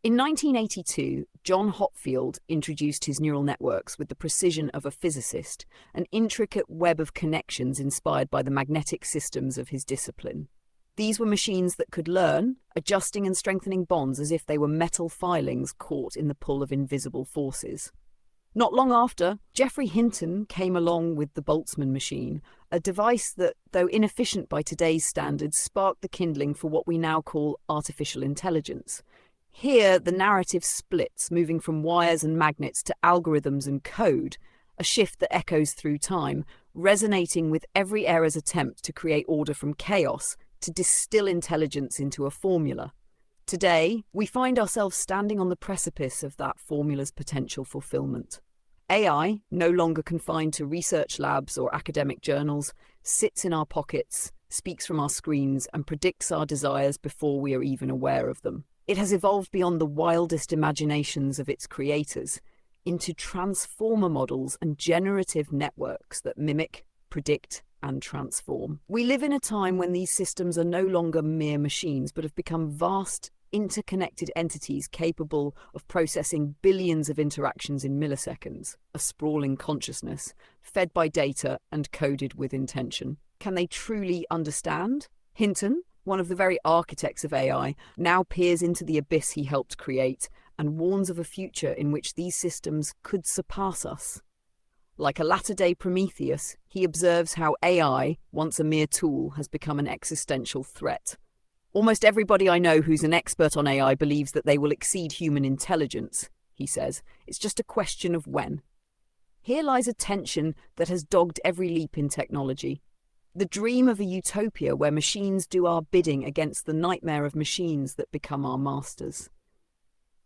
In 1982, John Hopfield introduced his neural networks with the precision of a physicist, an intricate web of connections inspired by the magnetic systems of his discipline. These were machines that could learn, adjusting and strengthening bonds as if they were metal filings caught in the pull of invisible forces. Not long after, Geoffrey Hinton came along with the Boltzmann machine, a device that, though inefficient by today's standards, sparked the kindling for what we now call artificial intelligence. Here, the narrative splits, moving from wires and magnets to algorithms and code, a shift that echoes through time, resonating with every era's attempt to create order from chaos, to distill intelligence into a formula. Today, we find ourselves standing on the precipice of that formula's potential fulfillment. AI, no longer confined to research labs or academic journals, sits in our pockets, speaks from our screens, and predicts our desires before we are even aware of them. It has evolved beyond the wildest imaginations of its creators into transformer models and generative networks that mimic, predict, and transform. We live in a time when these systems are no longer mere machines, but have become vast, interconnected entities capable of processing billions of interactions in milliseconds, a sprawling consciousness, fed by data and coded with intention. Can they truly understand? Hinton, one of the very architects of AI, now peers into the abyss he helped create and warns of a future in which these systems could surpass us. Like a latter-day Prometheus, he observes how AI, once a mere tool, has become an existential threat. Almost everybody I know who's an expert on AI believes that they will exceed human intelligence, he says. It's just a question of when. Here lies a tension that has dogged every leap in technology. The dream of a utopia where machines do our bidding against the nightmare of machines that become our masters.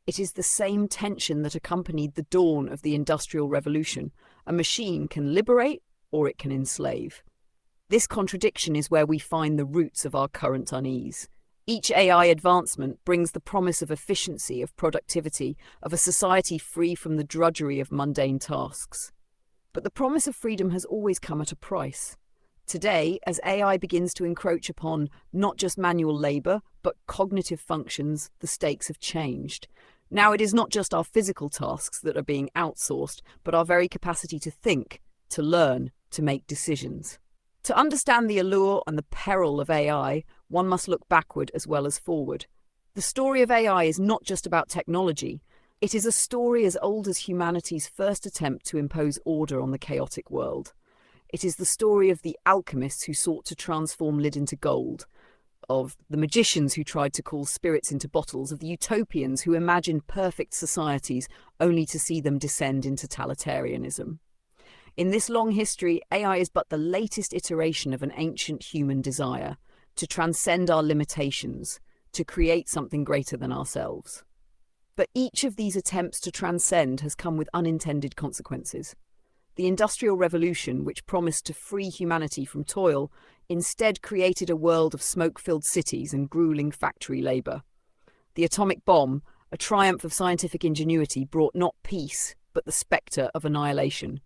It is the same tension that accompanied the dawn of the Industrial Revolution. A machine can liberate or it can enslave. This contradiction is where we find the roots of our current unease. Each AI advancement brings the promise of efficiency, of productivity, of a society free from the drudgery of mundane tasks. But the promise of freedom has always come at a price. Today, as AI begins to encroach upon not just manual labour, but cognitive functions, the stakes have changed. Now it is not just our physical tasks that are being outsourced, but our very capacity to think, to learn, to make decisions. To understand the allure and the peril of AI, one must look backward as well as forward. The story of AI is not just about technology. It is a story as old as humanity's first attempt to impose order on the chaotic world. It is the story of the alchemists who sought to transform lead into gold, of the magicians who tried to call spirits into bottles, of the utopians who imagined perfect societies only to see them descend into totalitarianism. In this long history, AI is but the latest iteration of an ancient human desire to transcend our limitations, to create something greater than ourselves. But each of these attempts to transcend has come with unintended consequences. The Industrial Revolution, which promised to free humanity from toil, instead created a world of smoke-filled cities and grueling factory labour. The atomic bomb, a triumph of scientific ingenuity, brought not peace, but the spectre of annihilation.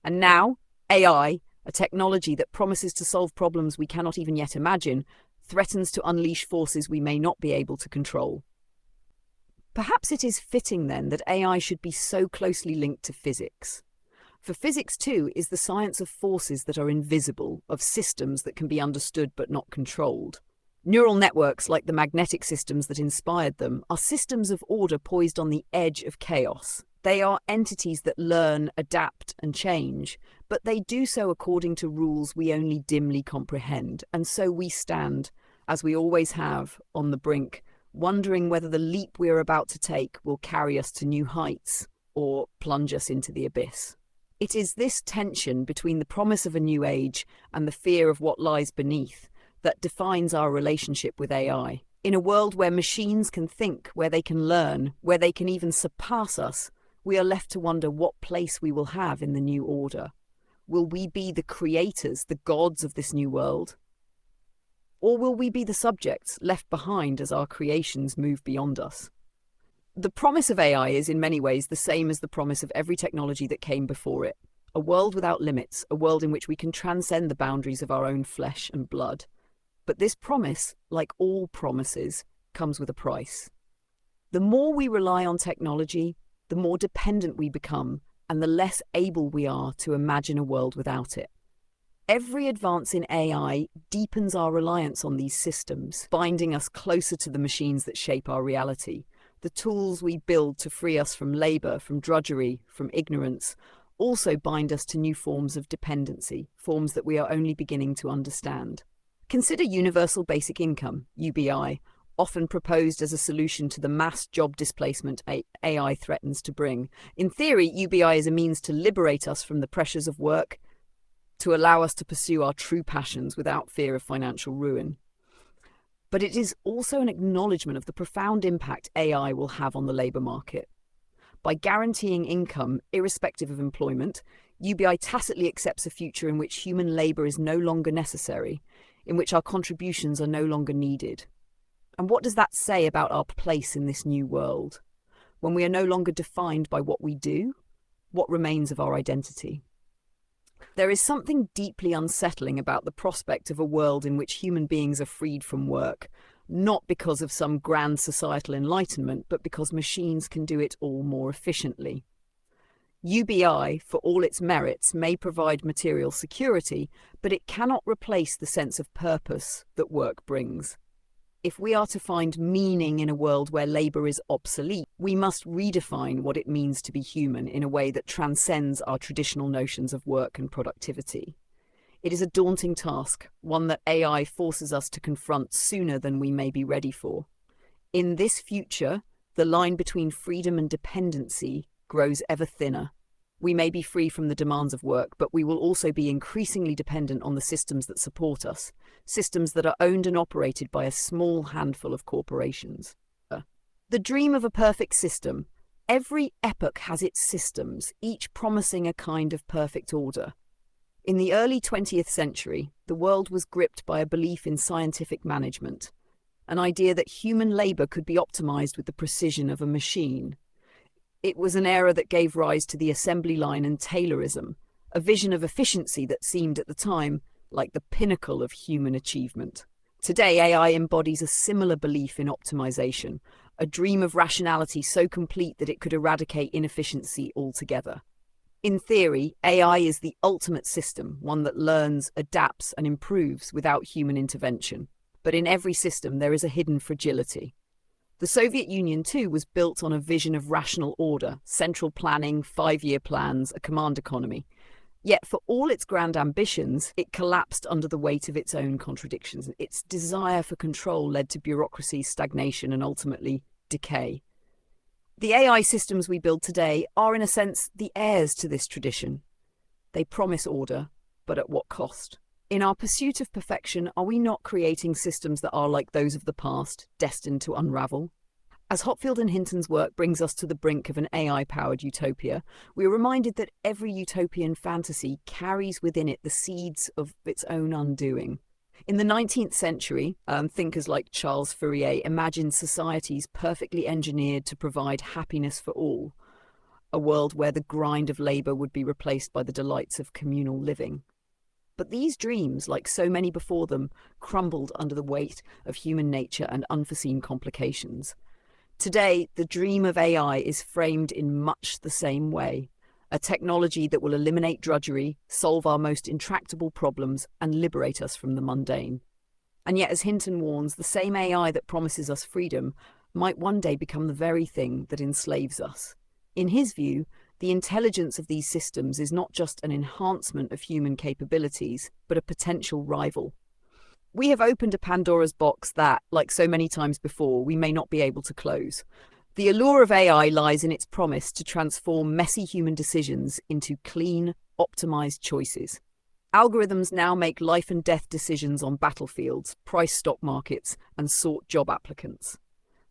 And now, AI, a technology that promises to solve problems we cannot even yet imagine, threatens to unleash forces we may not be able to control. Perhaps it is fitting, then, that AI should be so closely linked to physics. For physics, too, is the science of forces that are invisible, of systems that can be understood but not controlled. Neural networks, like the magnetic systems that inspired them, are systems of order poised on the edge of chaos. They are entities that learn, adapt, and change, but they do so according to rules we only dimly comprehend, and so we stand, as we always have, on the brink, wondering whether the leap we are about to take will carry us to new heights or plunge us into the abyss. It is this tension between the promise of a new age and the fear of what lies beneath that defines our relationship with AI. In a world where machines can think, where they can learn, where they can even surpass us, we are left to wonder what place we will have in the new order. Will we be the creators, the gods of this new world? Or will we be the subjects left behind as our creations move beyond us? The promise of AI is in many ways the same as the promise of every technology that came before it. A world without limits, a world in which we can transcend the boundaries of our own flesh and blood. But this promise, like all promises, comes with a price. The more we rely on technology, the more dependent we become, and the less able we are to imagine a world without it. Every advance in AI deepens our reliance on these systems, binding us closer to the machines that shape our reality. The tools we build to free us from labor, from drudgery, from ignorance, also bind us to new forms of dependency, forms that we are only beginning to understand. Consider universal basic income, UBI, often proposed as a solution to the mass job displacement AI threatens to bring. In theory, UBI is a means to liberate us from the pressures of work, to allow us to pursue our true passions without fear of financial ruin. But it is also an acknowledgement of the profound impact AI will have on the labour market. By guaranteeing income, irrespective of employment, UBI tacitly accepts a future in which human labour is no longer necessary, in which our contributions are no longer needed. And what does that say about our place in this new world? When we are no longer defined by what we do, what remains of our identity? There is something deeply unsettling about the prospect of a world in which human beings are freed from work, not because of some grand societal enlightenment, but because machines can do it all more efficiently. UBI, for all its merits, may provide material security, but it cannot replace the sense of purpose that work brings. If we are to find meaning in a world where labour is obsolete, we must redefine what it means to be human in a way that transcends our traditional notions of work and productivity. It is a daunting task, one that AI forces us to confront sooner than we may be ready for. In this future, the line between freedom and dependency grows ever thinner. We may be free from the demands of work, but we will also be increasingly dependent on the systems that support us, systems that are owned and operated by a small handful of corporations. The dream of a perfect system. Every epoch has its systems, each promising a kind of perfect order. In the early 20th century, the world was gripped by a belief in scientific management, an idea that human labour could be optimized with the precision of a machine. It was an era that gave rise to the assembly line and Taylorism, a vision of efficiency that seemed at the time like the pinnacle of human achievement. Today, AI embodies a similar belief in optimization, a dream of rationality so complete that it could eradicate inefficiency altogether. In theory, AI is the ultimate system, one that learns, adapts, and improves without human intervention. But in every system, there is a hidden fragility. The Soviet Union, too, was built on a vision of rational order, central planning, 5-year plans, a command economy. Yet, for all its grand ambitions, it collapsed under the weight of its own contradictions. Its desire for control led to bureaucracy, stagnation, and ultimately decay. The AI systems we build today are, in a sense, the heirs to this tradition. They promise order, but at what cost? In our pursuit of perfection, are we not creating systems that are like those of the past, destined to unravel? As Hopfield and Hinton's work brings us to the brink of an AI-powered utopia, we are reminded that every utopian fantasy carries within it the seeds of its own undoing. In the 19th century, thinkers like Charles Fourier imagined societies perfectly engineered to provide happiness for all, a world where the grind of labour would be replaced by the delights of communal living. But these dreams, like so many before them, crumbled under the weight of human nature and unforeseen complications. Today, the dream of AI is framed in much the same way, a technology that will eliminate drudgery, solve our most intractable problems, and liberate us from the mundane. And yet, as Hinton warns, the same AI that promises us freedom might one day become the very thing that enslaves us. In his view, the intelligence of these systems is not just an enhancement of human capabilities, but a potential rival. We have opened a Pandora's box that, like so many times before, we may not be able to close. The allure of AI lies in its promise to transform messy human decisions into clean, optimized choices. Algorithms now make life and death decisions on battlefields, price stock markets, and sort job applicants.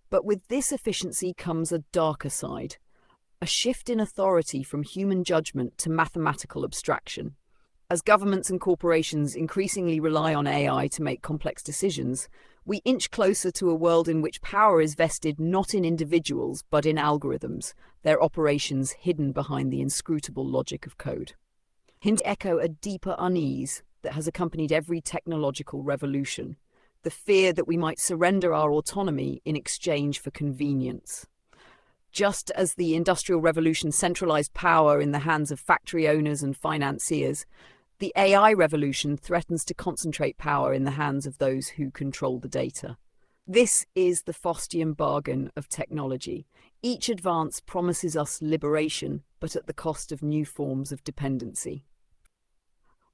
But with this efficiency comes a darker side, a shift in authority from human judgment to mathematical abstraction. As governments and corporations increasingly rely on AI to make complex decisions, we inch closer to a world in which power is vested not in individuals but in algorithms, their operations hidden behind the inscrutable logic of code. Hint echo a deeper unease that has accompanied every technological revolution, the fear that we might surrender our autonomy in exchange for convenience. Just as the Industrial Revolution centralized power in the hands of factory owners and financiers, the AI revolution threatens to concentrate power in the hands of those who control the data. This is the Faustian bargain of technology. Each advance promises us liberation, but at the cost of new forms of dependency.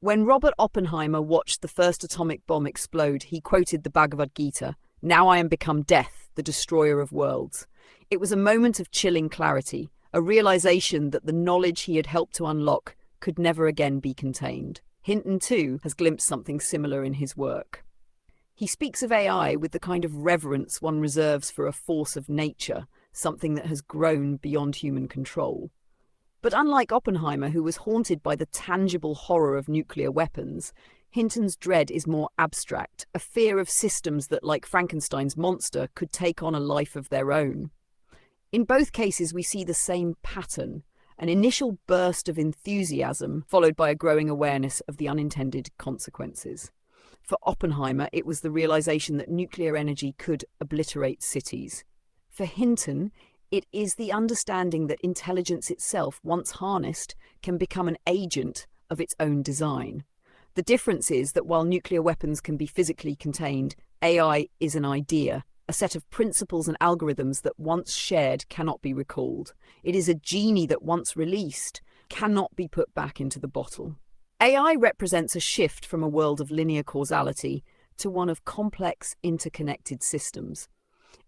When Robert Oppenheimer watched the first atomic bomb explode, he quoted the Bhagavad Gita, "Now I am become death, the destroyer of worlds." It was a moment of chilling clarity, a realization that the knowledge he had helped to unlock could never again be contained. Hinton, too, has glimpsed something similar in his work. He speaks of AI with the kind of reverence one reserves for a force of nature, something that has grown beyond human control. But unlike Oppenheimer, who was haunted by the tangible horror of nuclear weapons, Hinton's dread is more abstract, a fear of systems that, like Frankenstein's monster, could take on a life of their own. In both cases, we see the same pattern, an initial burst of enthusiasm followed by a growing awareness of the unintended consequences. For Oppenheimer, it was the realization that nuclear energy could obliterate cities. For Hinton, it is the understanding that intelligence itself, once harnessed, can become an agent of its own design. The difference is that while nuclear weapons can be physically contained, AI is an idea, a set of principles and algorithms that once shared cannot be recalled. It is a genie that once released cannot be put back into the bottle. AI represents a shift from a world of linear causality to one of complex, interconnected systems.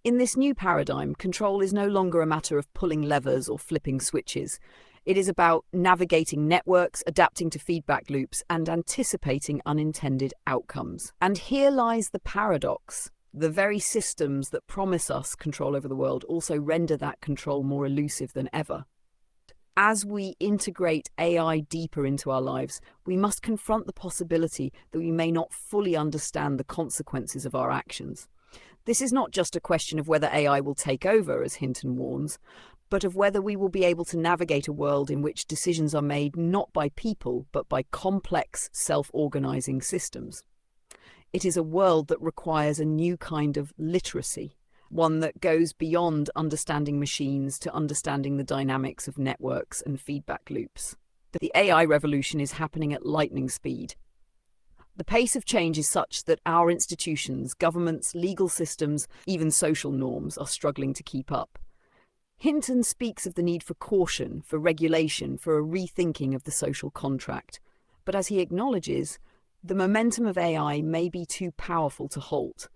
In this new paradigm, control is no longer a matter of pulling levers or flipping switches. It is about navigating networks, adapting to feedback loops, and anticipating unintended outcomes. And here lies the paradox. The very systems that promise us control over the world also render that control more elusive than ever. As we integrate AI deeper into our lives, we must confront the possibility that we may not fully understand the consequences of our actions. This is not just a question of whether AI will take over, as Hinton warns, but of whether we will be able to navigate a world in which decisions are made not by people, but by complex, self-organizing systems. It is a world that requires a new kind of literacy, one that goes beyond understanding machines to understanding the dynamics of networks and feedback loops. The AI revolution is happening at lightning speed. The pace of change is such that our institutions, governments, legal systems, even social norms are struggling to keep up. Hinton speaks of the need for caution, for regulation, for a rethinking of the social contract. But as he acknowledges, the momentum of AI may be too powerful to halt.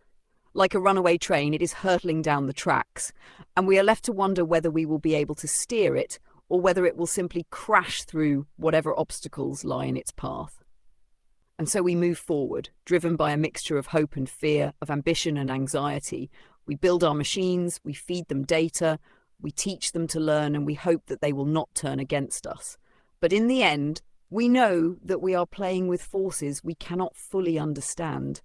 Like a runaway train, it is hurtling down the tracks, and we are left to wonder whether we will be able to steer it or whether it will simply crash through whatever obstacles lie in its path. And so we move forward, driven by a mixture of hope and fear, of ambition and anxiety. We build our machines, we feed them data, we teach them to learn, and we hope that they will not turn against us. But in the end, we know that we are playing with forces we cannot fully understand.